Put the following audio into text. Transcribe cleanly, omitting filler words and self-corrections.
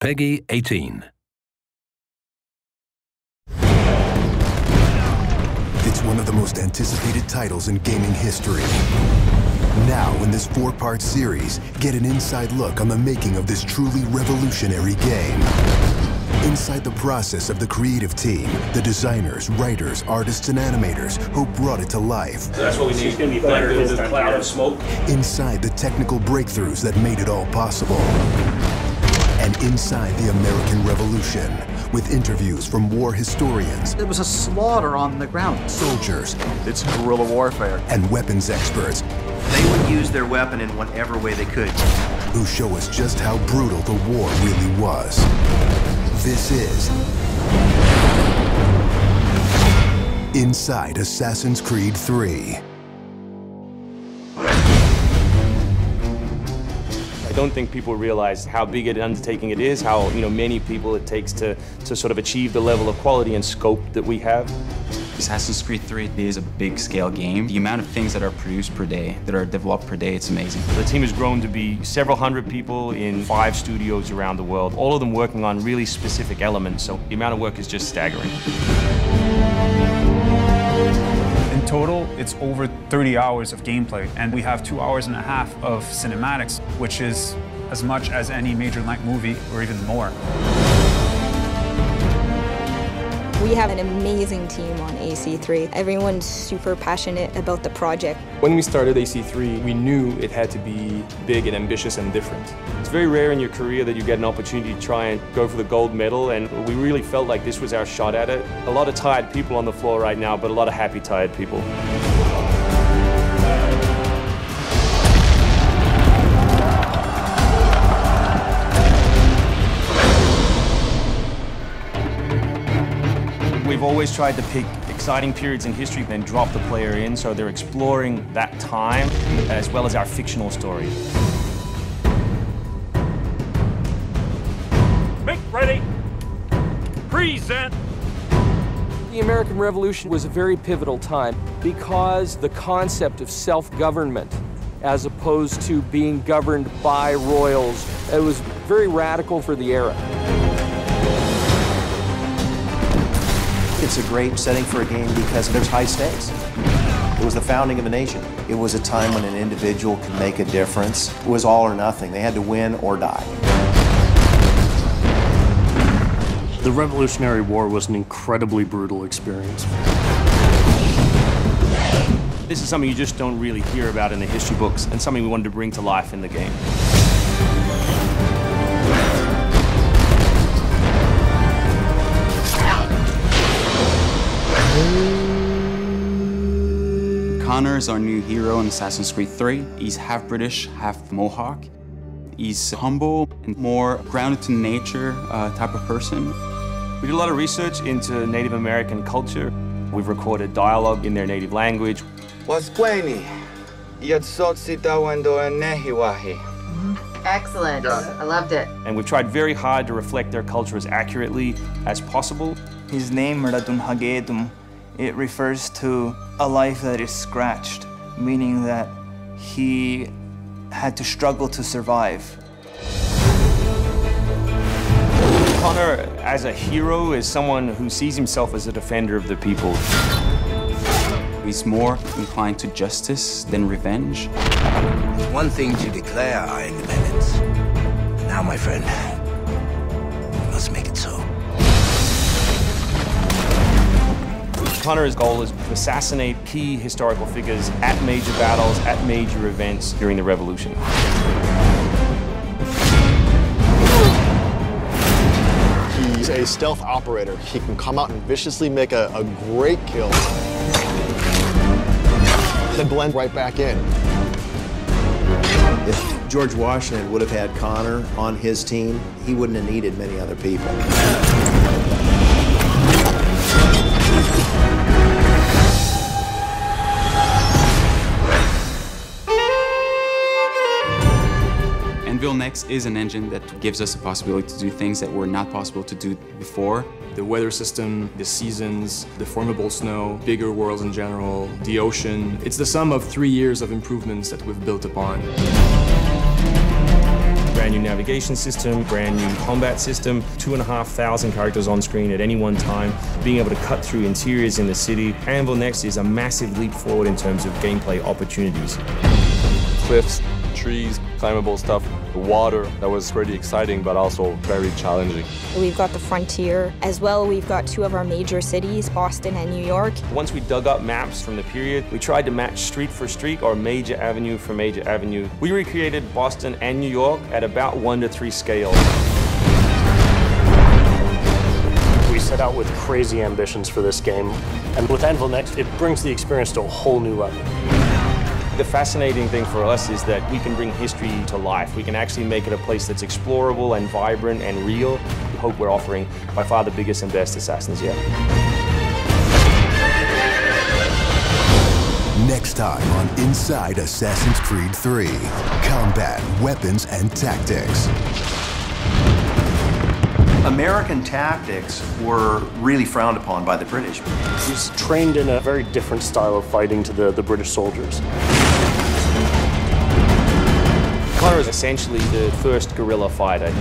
PEGI 18. It's one of the most anticipated titles in gaming history. Now, in this 4-part series, get an inside look on the making of this truly revolutionary game. Inside the process of the creative team, the designers, writers, artists, and animators who brought it to life. So that's what we need. It's going to be better than the cloud of smoke. Inside the technical breakthroughs that made it all possible. And inside the American Revolution, with interviews from war historians. It was a slaughter on the ground. Soldiers. It's guerrilla warfare. And weapons experts. They would use their weapon in whatever way they could. Who show us just how brutal the war really was. This is Inside Assassin's Creed 3. I don't think people realize how big an undertaking it is, how many people it takes to sort of achieve the level of quality and scope that we have. Assassin's Creed 3 is a big-scale game. The amount of things that are produced per day, that are developed per day, it's amazing. The team has grown to be several hundred people in 5 studios around the world, all of them working on really specific elements, so the amount of work is just staggering. In total, it's over 30 hours of gameplay, and we have 2.5 hours of cinematics, which is as much as any major length movie, or even more. We have an amazing team on AC3. Everyone's super passionate about the project. When we started AC3, we knew it had to be big and ambitious and different. It's very rare in your career that you get an opportunity to try and go for the gold medal, and we really felt like this was our shot at it. A lot of tired people on the floor right now, but a lot of happy, tired people. We've always tried to pick exciting periods in history and drop the player in, so they're exploring that time as well as our fictional story. Make ready. Present. The American Revolution was a very pivotal time because the concept of self-government as opposed to being governed by royals, it was very radical for the era. It's a great setting for a game because there's high stakes. It was the founding of a nation. It was a time when an individual could make a difference. It was all or nothing. They had to win or die. The Revolutionary War was an incredibly brutal experience. This is something you just don't really hear about in the history books, and something we wanted to bring to life in the game. Connor is our new hero in Assassin's Creed 3. He's half British, half Mohawk. He's humble and more grounded to nature type of person. We did a lot of research into Native American culture. We've recorded dialogue in their native language. Excellent. I loved it. And we've tried very hard to reflect their culture as accurately as possible. His name, Radun Hagedum, it refers to a life that is scratched, meaning that he had to struggle to survive. Connor, as a hero, is someone who sees himself as a defender of the people. He's more inclined to justice than revenge. It's one thing to declare our independence. Now, my friend, we must make it so. Connor's goal is to assassinate key historical figures at major battles, at major events during the Revolution. He's a stealth operator. He can come out and viciously make a great kill, then blend right back in. If George Washington would have had Connor on his team, he wouldn't have needed many other people. Anvil Next is an engine that gives us the possibility to do things that were not possible to do before. The weather system, the seasons, the formable snow, bigger worlds in general, the ocean. It's the sum of 3 years of improvements that we've built upon. brand new navigation system, brand new combat system, 2,500 characters on screen at any one time, being able to cut through interiors in the city. Anvil Next is a massive leap forward in terms of gameplay opportunities. Cliffs, trees, climbable stuff, water. That was pretty exciting, but also very challenging. We've got the frontier. As well, we've got two of our major cities, Boston and New York. Once we dug up maps from the period, we tried to match street for street or major avenue for major avenue. We recreated Boston and New York at about 1:3 scale. We set out with crazy ambitions for this game, and with Anvil Next, it brings the experience to a whole new level. The fascinating thing for us is that we can bring history to life. We can actually make it a place that's explorable and vibrant and real. We hope we're offering by far the biggest and best Assassins yet. Next time on Inside Assassin's Creed 3, combat, weapons, and tactics. American tactics were really frowned upon by the British. He's trained in a very different style of fighting to the British soldiers. Connor is essentially the first guerrilla fighter.